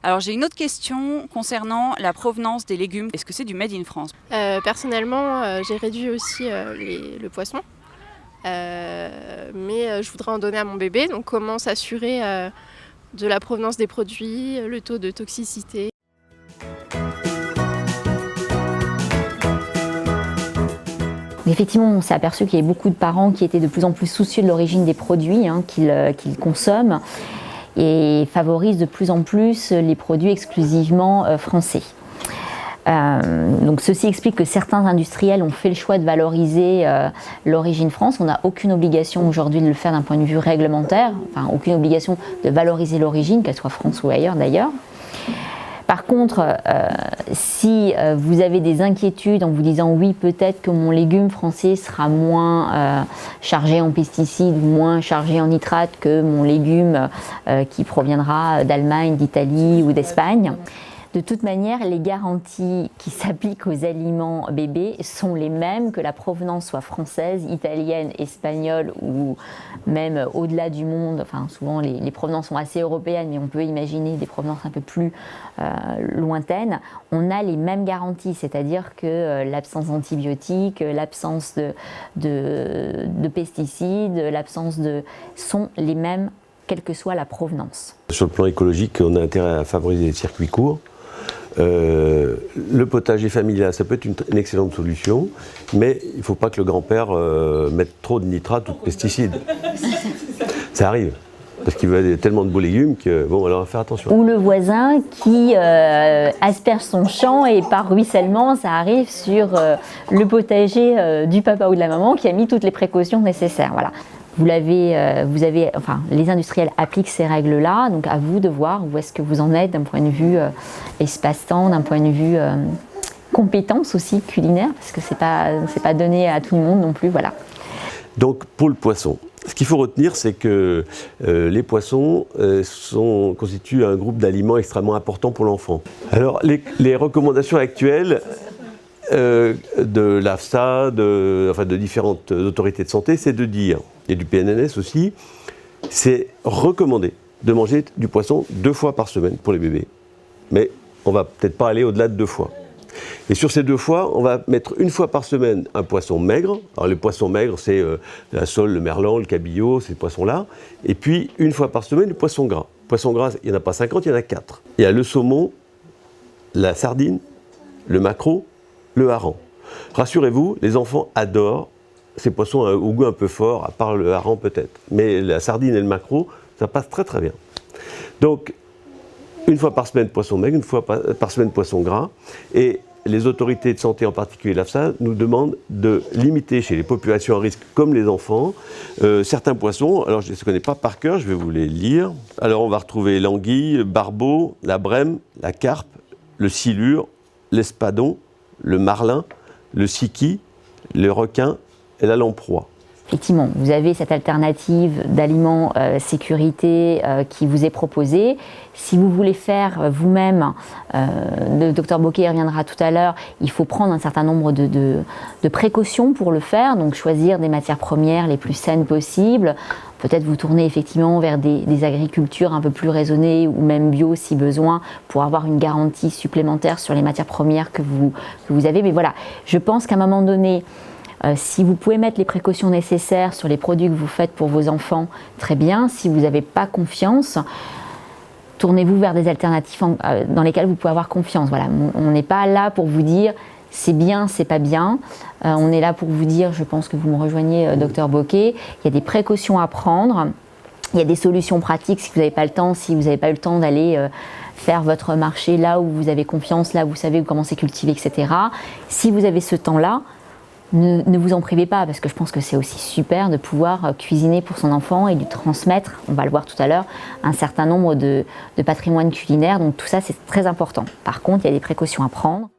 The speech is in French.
Alors j'ai une autre question concernant la provenance des légumes. Est-ce que c'est du Made in France? Personnellement, j'ai réduit aussi le poisson. Mais je voudrais en donner à mon bébé. Donc comment s'assurer de la provenance des produits, le taux de toxicité. Effectivement, on s'est aperçu qu'il y avait beaucoup de parents qui étaient de plus en plus soucieux de l'origine des produits qu'ils consomment et favorisent de plus en plus les produits exclusivement français. Donc ceci explique que certains industriels ont fait le choix de valoriser l'origine France. On n'a aucune obligation aujourd'hui de le faire d'un point de vue réglementaire, enfin aucune obligation de valoriser l'origine, qu'elle soit France ou ailleurs d'ailleurs. Par contre, si vous avez des inquiétudes en vous disant oui, peut-être que mon légume français sera moins chargé en pesticides ou moins chargé en nitrates que mon légume qui proviendra d'Allemagne, d'Italie ou d'Espagne. De toute manière, les garanties qui s'appliquent aux aliments bébés sont les mêmes que la provenance soit française, italienne, espagnole ou même au-delà du monde. Enfin, souvent, les provenances sont assez européennes, mais on peut imaginer des provenances un peu plus lointaines. On a les mêmes garanties, c'est-à-dire que l'absence d'antibiotiques, l'absence de pesticides, l'absence sont les mêmes, quelle que soit la provenance. Sur le plan écologique, on a intérêt à favoriser les circuits courts. Le potager familial, ça peut être une excellente solution, mais il ne faut pas que le grand-père mette trop de nitrates ou de pesticides. Ça arrive, parce qu'il veut tellement de beaux légumes que, bon, alors on va faire attention. Ou le voisin qui asperge son champ et par ruissellement, ça arrive sur le potager du papa ou de la maman qui a mis toutes les précautions nécessaires. Voilà. Enfin, les industriels appliquent ces règles-là, donc à vous de voir où est-ce que vous en êtes d'un point de vue espace-temps, d'un point de vue compétence aussi culinaire, parce que c'est pas donné à tout le monde non plus, voilà. Donc pour le poisson, ce qu'il faut retenir, c'est que les poissons constituent un groupe d'aliments extrêmement important pour l'enfant. Alors les recommandations actuelles de l'AFSA, de différentes autorités de santé, c'est de dire, et du PNNS aussi, c'est recommandé de manger du poisson 2 fois par semaine pour les bébés. Mais on va peut-être pas aller au-delà de 2 fois. Et sur ces 2 fois, on va mettre 1 fois par semaine un poisson maigre. Alors les poissons maigres, c'est la sole, le merlan, le cabillaud, ces poissons-là. Et puis 1 fois par semaine, le poisson gras. Le poisson gras, il n'y en a pas 50, il y en a 4. Il y a le saumon, la sardine, le maquereau, le hareng. Rassurez-vous, les enfants adorent ces poissons au goût un peu fort, à part le hareng peut-être. Mais la sardine et le maquereau, ça passe très très bien. Donc, 1 fois par semaine poisson maigre, 1 fois par semaine poisson gras. Et les autorités de santé, en particulier l'AFSA, nous demandent de limiter chez les populations à risque, comme les enfants, certains poissons. Alors, je ne les connais pas par cœur, je vais vous les lire. Alors, on va retrouver l'anguille, le barbeau, la brème, la carpe, le silure, l'espadon, le marlin, le siki, le requin et la lamproie. Effectivement, vous avez cette alternative d'aliments sécurité qui vous est proposée. Si vous voulez faire vous-même, le docteur Bocquet reviendra tout à l'heure, il faut prendre un certain nombre de précautions pour le faire, donc choisir des matières premières les plus saines possibles. Peut-être vous tourner effectivement vers des agricultures un peu plus raisonnées ou même bio si besoin pour avoir une garantie supplémentaire sur les matières premières que vous avez. Mais voilà, je pense qu'à un moment donné, si vous pouvez mettre les précautions nécessaires sur les produits que vous faites pour vos enfants, très bien. Si vous n'avez pas confiance, tournez-vous vers des alternatives dans lesquelles vous pouvez avoir confiance. Voilà, on n'est pas là pour vous dire c'est bien, c'est pas bien. On est là pour vous dire, je pense que vous me rejoignez, docteur Bocquet, il y a des précautions à prendre. Il y a des solutions pratiques si vous n'avez pas le temps, si vous n'avez pas eu le temps d'aller faire votre marché là où vous avez confiance, là où vous savez comment c'est cultivé, etc. Si vous avez ce temps-là, ne vous en privez pas, parce que je pense que c'est aussi super de pouvoir cuisiner pour son enfant et lui transmettre, on va le voir tout à l'heure, un certain nombre de patrimoine culinaire. Donc tout ça, c'est très important. Par contre, il y a des précautions à prendre.